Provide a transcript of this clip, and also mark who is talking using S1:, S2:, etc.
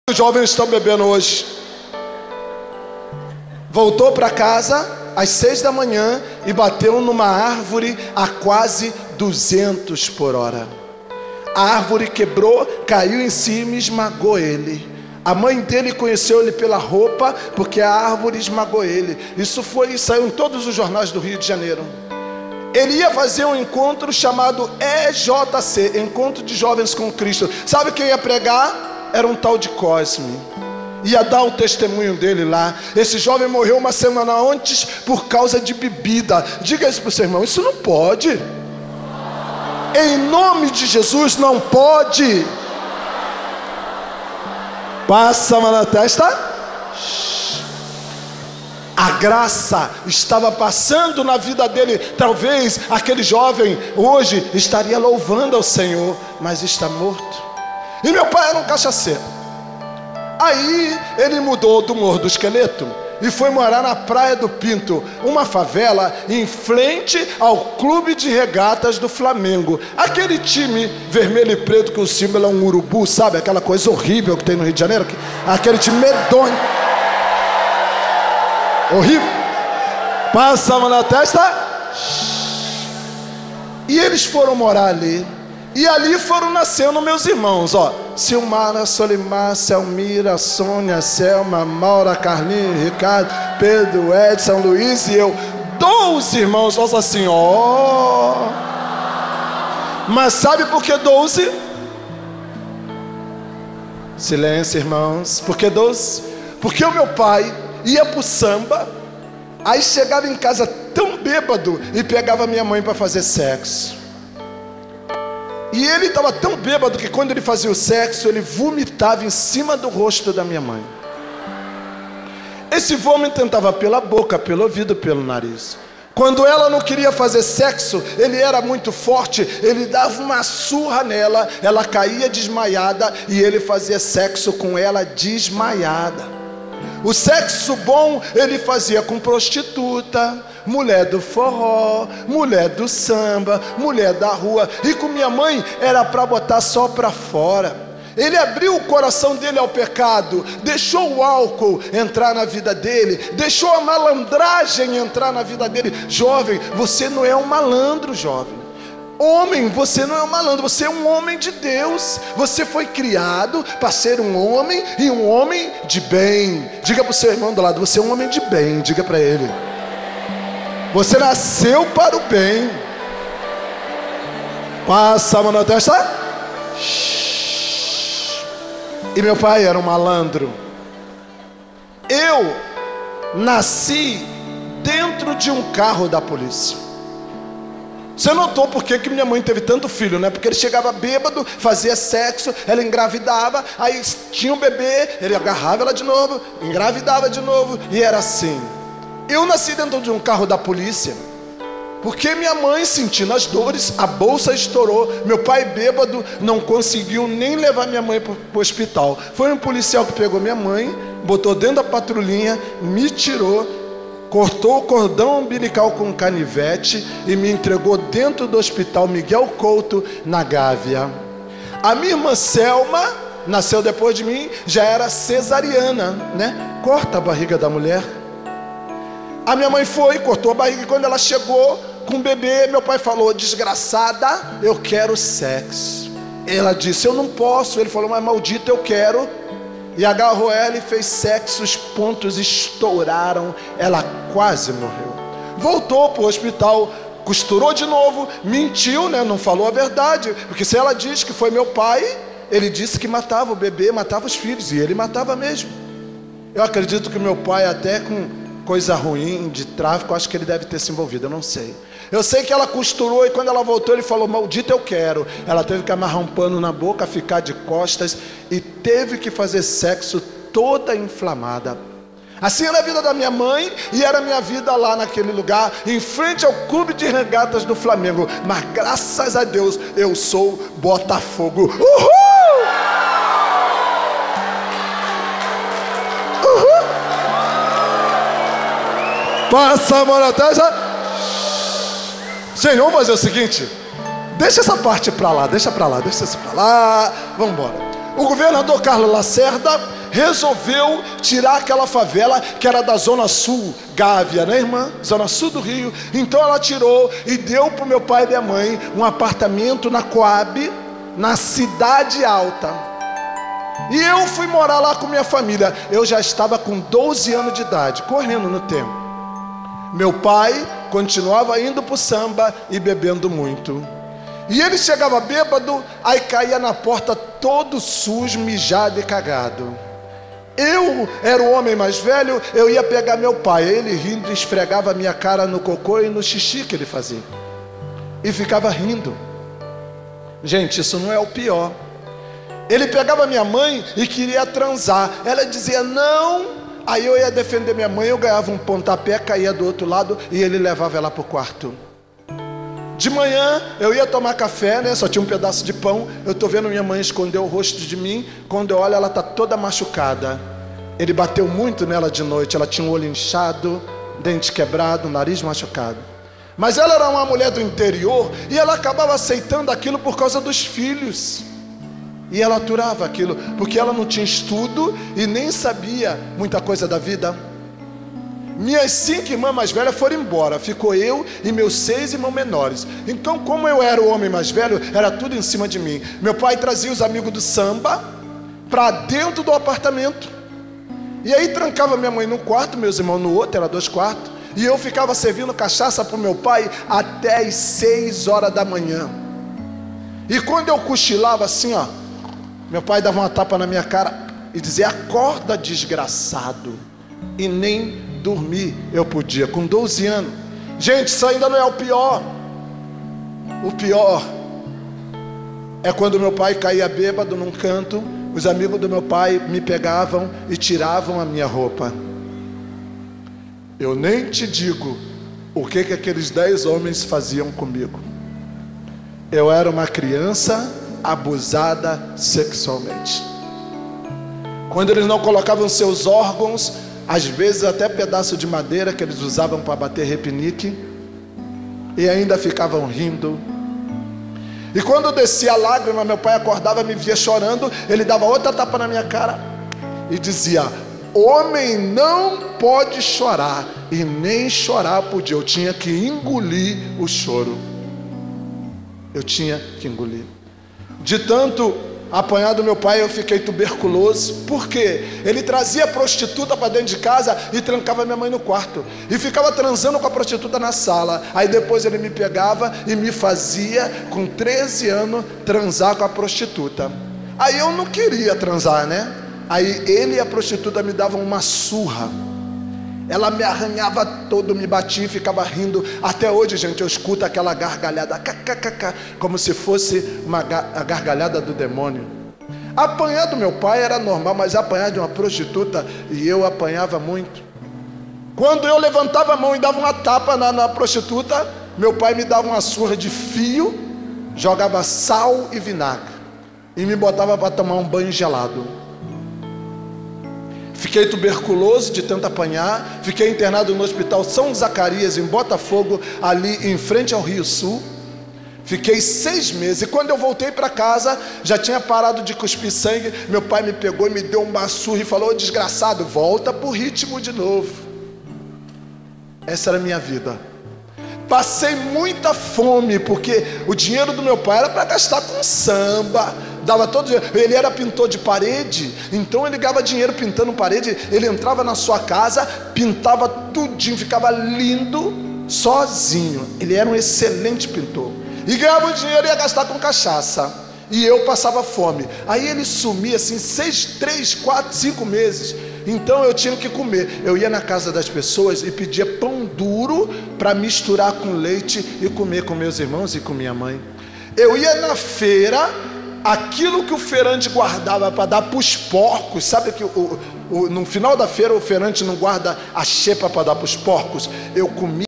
S1: Os jovens estão bebendo hoje. Voltou para casa às 6 da manhã e bateu numa árvore a quase 200 por hora. A árvore quebrou, caiu em cima e esmagou ele. A mãe dele conheceu ele pela roupa, porque a árvore esmagou ele. Isso saiu em todos os jornais do Rio de Janeiro. Ele ia fazer um encontro chamado EJC, Encontro de Jovens com Cristo. Sabe quem ia pregar? Era um tal de Cosme. Ia dar o testemunho dele lá. Esse jovem morreu uma semana antes por causa de bebida. Diga isso para o seu irmão, isso não pode. Em nome de Jesus, não pode. Passa a mão na testa. A graça estava passando na vida dele. Talvez aquele jovem hoje estaria louvando ao Senhor, mas está morto. E meu pai era um cachaceiro. Aí ele mudou do Morro do Esqueleto e foi morar na Praia do Pinto, uma favela em frente ao Clube de Regatas do Flamengo. Aquele time vermelho e preto que o símbolo é um urubu, sabe? Aquela coisa horrível que tem no Rio de Janeiro. Aquele time medonho. Horrível. Passa a mão na testa. E eles foram morar ali. E ali foram nascendo meus irmãos, ó. Silmara, Solimar, Selmira, Sônia, Selma, Maura, Carlinhos, Ricardo, Pedro, Edson, Luiz e eu. 12 irmãos, olha assim, ó. Mas sabe por que 12? Silêncio, irmãos. Por que 12? Porque o meu pai ia pro samba, aí chegava em casa tão bêbado e pegava minha mãe para fazer sexo. E ele estava tão bêbado que quando ele fazia o sexo, ele vomitava em cima do rosto da minha mãe. Esse vômito entrava pela boca, pelo ouvido, pelo nariz. Quando ela não queria fazer sexo, ele era muito forte, ele dava uma surra nela, ela caía desmaiada e ele fazia sexo com ela desmaiada. O sexo bom ele fazia com prostituta, mulher do forró, mulher do samba, mulher da rua. E com minha mãe era para botar só para fora. Ele abriu o coração dele ao pecado, deixou o álcool entrar na vida dele, deixou a malandragem entrar na vida dele. Jovem, você não é um malandro, jovem. Homem, você não é um malandro, você é um homem de Deus. Você foi criado para ser um homem e um homem de bem. Diga para o seu irmão do lado, você é um homem de bem, diga para ele. Você nasceu para o bem. Passa a mão na testa. E meu pai era um malandro. Eu nasci dentro de um carro da polícia. Você notou por que minha mãe teve tanto filho, né? Porque ele chegava bêbado, fazia sexo, ela engravidava, aí tinha um bebê, ele agarrava ela de novo, engravidava de novo, e era assim. Eu nasci dentro de um carro da polícia, porque minha mãe, sentindo as dores, a bolsa estourou, meu pai bêbado não conseguiu nem levar minha mãe para o hospital. Foi um policial que pegou minha mãe, botou dentro da patrulhinha, me tirou, cortou o cordão umbilical com um canivete e me entregou dentro do hospital Miguel Couto, na Gávea. A minha irmã Selma nasceu depois de mim, já era cesariana, né? Corta a barriga da mulher. A minha mãe foi, cortou a barriga, e quando ela chegou com o bebê, meu pai falou: desgraçada, eu quero sexo. Ela disse: eu não posso. Ele falou: mas maldita, eu quero. E agarrou ela e fez sexo, os pontos estouraram, ela quase morreu. Voltou para o hospital, costurou de novo, mentiu, né? Não falou a verdade, porque se ela diz que foi meu pai, ele disse que matava o bebê, matava os filhos, e ele matava mesmo. Eu acredito que meu pai, até com coisa ruim de tráfico, acho que ele deve ter se envolvido, eu não sei. Eu sei que ela costurou e quando ela voltou ele falou: maldita, eu quero. Ela teve que amarrar um pano na boca, ficar de costas e teve que fazer sexo toda inflamada. Assim era a vida da minha mãe e era a minha vida lá naquele lugar, em frente ao Clube de Regatas do Flamengo. Mas graças a Deus eu sou Botafogo. Uhul! Uhul! Passa a mão na testa. Gente, vamos fazer o seguinte: deixa essa parte pra lá, deixa pra lá, deixa isso pra lá, vamos embora. o governador Carlos Lacerda resolveu tirar aquela favela que era da Zona Sul, Gávea, né, irmã? Zona Sul do Rio. Então ela tirou e deu para o meu pai e minha mãe um apartamento na Coab, na Cidade Alta. E eu fui morar lá com minha família. Eu já estava com 12 anos de idade, correndo no tempo. Meu pai continuava indo para o samba e bebendo muito. E ele chegava bêbado, aí caía na porta todo sujo, mijado e cagado. Eu era o homem mais velho, eu ia pegar meu pai. Ele rindo, esfregava a minha cara no cocô e no xixi que ele fazia. E ficava rindo. Gente, isso não é o pior. Ele pegava minha mãe e queria transar. Ela dizia não. Aí eu ia defender minha mãe, eu ganhava um pontapé, caía do outro lado e ele levava ela para o quarto. De manhã eu ia tomar café, né? Só tinha um pedaço de pão. Eu estou vendo minha mãe esconder o rosto de mim. Quando eu olho, ela está toda machucada. Ele bateu muito nela de noite. Ela tinha um olho inchado, dente quebrado, nariz machucado. Mas ela era uma mulher do interior e ela acabava aceitando aquilo por causa dos filhos. E ela aturava aquilo, porque ela não tinha estudo e nem sabia muita coisa da vida. Minhas 5 irmãs mais velhas foram embora. Ficou eu e meus 6 irmãos menores. Então, como eu era o homem mais velho, era tudo em cima de mim. Meu pai trazia os amigos do samba para dentro do apartamento. E aí trancava minha mãe num quarto, meus irmãos no outro, era 2 quartos. E eu ficava servindo cachaça para o meu pai até as 6 horas da manhã. E quando eu cochilava assim, ó, meu pai dava uma tapa na minha cara e dizia: acorda, desgraçado. E nem dormir eu podia, com 12 anos. Gente, isso ainda não é o pior. O pior é quando meu pai caía bêbado num canto. Os amigos do meu pai me pegavam e tiravam a minha roupa. Eu nem te digo o que aqueles 10 homens faziam comigo. Eu era uma criança abusada sexualmente. Quando eles não colocavam seus órgãos, às vezes até pedaço de madeira que eles usavam para bater repinique, e ainda ficavam rindo. E quando eu descia a lágrima, meu pai acordava, me via chorando, ele dava outra tapa na minha cara e dizia: homem não pode chorar. E nem chorar podia, eu tinha que engolir o choro. Eu tinha que engolir. De tanto apanhar do meu pai, eu fiquei tuberculoso. Por quê? Ele trazia prostituta para dentro de casa e trancava minha mãe no quarto e ficava transando com a prostituta na sala. Aí depois ele me pegava e me fazia, com 13 anos, transar com a prostituta. Aí eu não queria transar, né? Aí ele e a prostituta me davam uma surra. Ela me arranhava todo, me batia e ficava rindo. Até hoje, gente, eu escuto aquela gargalhada, como se fosse a gargalhada do demônio. Apanhar do meu pai era normal, mas apanhar de uma prostituta, e eu apanhava muito. Quando eu levantava a mão e dava uma tapa na prostituta, meu pai me dava uma surra de fio, jogava sal e vinagre e me botava para tomar um banho gelado. Fiquei tuberculoso de tanto apanhar. Fiquei internado no Hospital São Zacarias, em Botafogo, ali em frente ao Rio Sul. Fiquei 6 meses. E quando eu voltei para casa, já tinha parado de cuspir sangue. Meu pai me pegou e me deu uma surra e falou: desgraçado, volta pro ritmo de novo. Essa era a minha vida. Passei muita fome, porque o dinheiro do meu pai era para gastar com samba. Dava todo dinheiro. Ele era pintor de parede, então ele ganhava dinheiro pintando parede. Ele entrava na sua casa, pintava tudinho, ficava lindo sozinho. Ele era um excelente pintor e ganhava o dinheiro e ia gastar com cachaça. E eu passava fome. Aí ele sumia assim 6, 3, 4, 5 meses. Então eu tinha que comer. Eu ia na casa das pessoas e pedia pão duro para misturar com leite e comer com meus irmãos e com minha mãe. Eu ia na feira, aquilo que o feirante guardava para dar para os porcos. Sabe que no final da feira o feirante não guarda a xepa para dar para os porcos? Eu comia